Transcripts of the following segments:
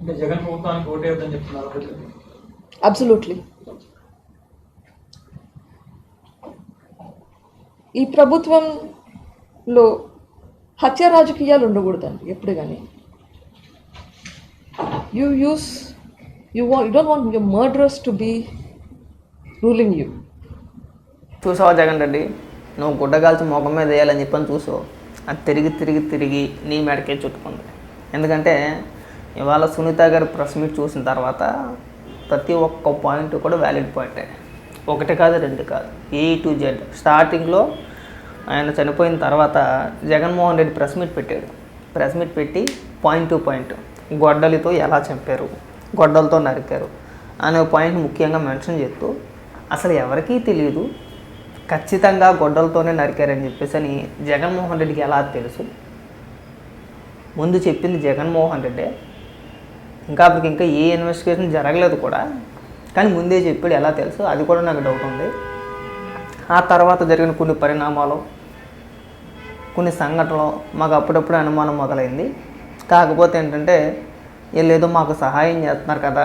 అంటే జగన్ ప్రభుత్వానికి ఓటేయొద్దని చెప్తున్నారు ప్రజలు. అబ్సల్యూట్లీ. ఈ ప్రభుత్వంలో హత్య రాజకీయాలు ఉండకూడదండి ఎప్పుడు కానీ. You don't want your murderers to be ruling you. చూసావా జగన్ రెడ్డి, నువ్వు గుడ్డగాల్చి ముఖం మీద వేయాలని చెప్పని చూసావు, అది తిరిగి తిరిగి తిరిగి నీ మెడకే చుట్టుకుంది. ఎందుకంటే ఇవాళ సునీత గారి ప్రెస్ మీట్ చూసిన తర్వాత ప్రతి ఒక్క పాయింట్ కూడా వ్యాలిడ్ పాయింటే. ఒకటి కాదు, రెండు కాదు, A to Z. స్టార్టింగ్లో ఆయన చనిపోయిన తర్వాత జగన్మోహన్ రెడ్డి ప్రెస్ మీట్ పెట్టాడు. ప్రెస్ మీట్ పెట్టి పాయింట్ టు పాయింట్ గొడ్డలితో ఎలా చంపారు, గొడ్డలతో నరికారు అనే పాయింట్ ముఖ్యంగా మెన్షన్ చేస్తూ, అసలు ఎవరికీ తెలియదు ఖచ్చితంగా గొడ్డలతోనే నరికారని చెప్పేసి అని జగన్మోహన్ రెడ్డికి ఎలా తెలుసు? ముందు చెప్పింది జగన్మోహన్ రెడ్డే. అప్పటికి ఇంకా ఏ ఇన్వెస్టిగేషన్ జరగలేదు కూడా, కానీ ముందే చెప్పాడు. ఎలా తెలుసు? అది కూడా నాకు డౌట్ ఉంది. ఆ తర్వాత జరిగిన కొన్ని పరిణామాలు, కొన్ని సంఘటనలు మాకు అప్పుడప్పుడు అనుమానం మొదలైంది. కాకపోతే ఏంటంటే వీళ్ళు ఏదో మాకు సహాయం చేస్తున్నారు కదా,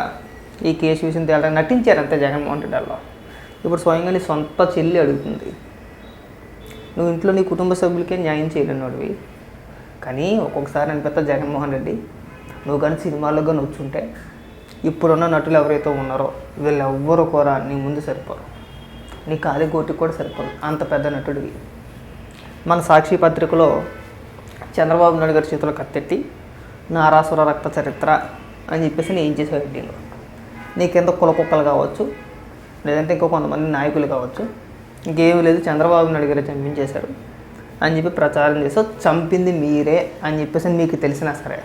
ఈ కేసు విషయం తేలడానికి నటించారు అంతే జగన్మోహన్ రెడ్డి వాళ్ళు. ఇప్పుడు స్వయంగా నీ సొంత చెల్లి అడుగుతుంది, నువ్వు ఇంట్లో నీ కుటుంబ సభ్యులకే న్యాయం చేయలేనివాడివి. కానీ ఒక్కొక్కసారి అనిపిస్తా జగన్మోహన్ రెడ్డి, నువ్వు కానీ సినిమాల్లో కానీ వచ్చుంటే ఇప్పుడున్న నటులు ఎవరైతే ఉన్నారో వీళ్ళు ఎవ్వరు కూడా నీ ముందు సరిపోరు, నీ కాలి గోటికి కూడా సరిపోరు, అంత పెద్ద నటుడివి. మన సాక్షి పత్రికలో చంద్రబాబు నాయుడు గారి చేతిలో కత్తెట్టి నారాసుర రక్త చరిత్ర అని చెప్పేసి నేను ఏం చేసే హెడ్డింగ్, నీకెంత కులకుక్కలు కావచ్చు, లేదంటే ఇంకో కొంతమంది నాయకులు కావచ్చు, ఇంకేమీ లేదు, చంద్రబాబు నాయుడు గారు చంపించేశారు అని చెప్పి ప్రచారం చేస్తూ చంపింది మీరే అని చెప్పేసి మీకు తెలిసినా సరే.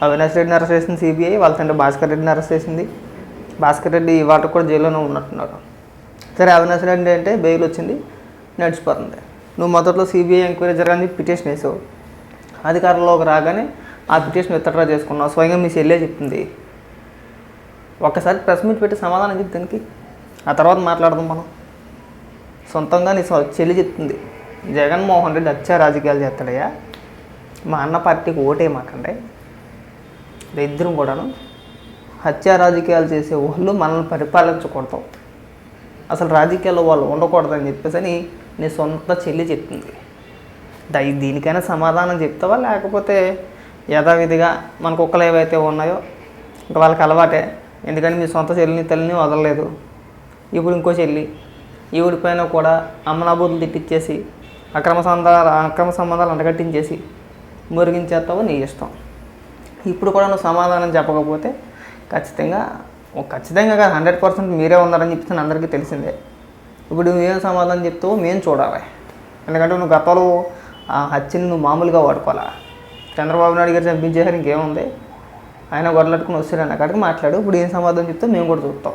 అవినాష్ రెడ్డిని అరెస్ట్ చేసింది CBI, వాళ్ళ తండ్రి భాస్కర్ రెడ్డిని అరెస్ట్ చేసింది. భాస్కర్ రెడ్డి ఇవాళ కూడా జైల్లోనే ఉన్నట్టున్నారు. సరే, అవినాష్ రెడ్డి అంటే బెయిల్ వచ్చింది, నడిచిపోతుంది. నువ్వు మొదట్లో CBI ఎంక్వైరీ జరగాలని పిటిషన్ వేసావు, అధికారంలోకి రాగానే ఆ పిటిషన్ విత్డ్రా చేసుకున్నావు. స్వయంగా మీ చెల్లె చెప్తుంది. ఒక్కసారి ప్రెస్ మీట్ పెట్టి సమాధానం చెప్పి దానికి, ఆ తర్వాత మాట్లాడదాం మనం. సొంతంగా నీ చెల్లి చెప్తుంది, జగన్మోహన్ రెడ్డి హత్యా రాజకీయాలు చేస్తాడయ్యా, మా అన్న పార్టీకి ఓటేయమాకండి, ఇద్దరం కూడాను హత్యా రాజకీయాలు చేసే వాళ్ళు మనల్ని పరిపాలించకూడదు, అసలు రాజకీయాల్లో వాళ్ళు ఉండకూడదని చెప్పేసి అని నీ సొంత చెల్లి చెప్తుంది. దీనికైనా సమాధానం చెప్తావా, లేకపోతే యథావిధిగా మన కుక్కలు ఏవైతే ఉన్నాయో ఇంకా వాళ్ళకి అలవాటే. ఎందుకంటే మీ సొంత చెల్లిని తల్లిని వదలలేదు, ఇప్పుడు ఇంకో చెల్లి, ఈవిడిపైన కూడా అమ్మనాబూతులు తిట్టించేసి అక్రమ సంబంధాలు అంటగట్టించేసి మురిగించేస్తావో నీ ఇష్టం. ఇప్పుడు కూడా నువ్వు సమాధానం చెప్పకపోతే ఖచ్చితంగా కాదు 100% మీరే ఉన్నారని చెప్తే అందరికీ తెలిసిందే. ఇప్పుడు నువ్వేం సమాధానం చెప్తావో మేము చూడాలి. ఎందుకంటే నువ్వు గతంలో ఆ హత్యని నువ్వు మామూలుగా వాడుకోవాలా. చంద్రబాబు నాయుడు గారు చంపించేసారు, ఇంకేముంది, ఆయన గొడవలట్టుకుని వస్తాడు అన్న కాడికి మాట్లాడు. ఇప్పుడు ఏం సమాధానం చెప్తావు మేము కూడా చూస్తాం.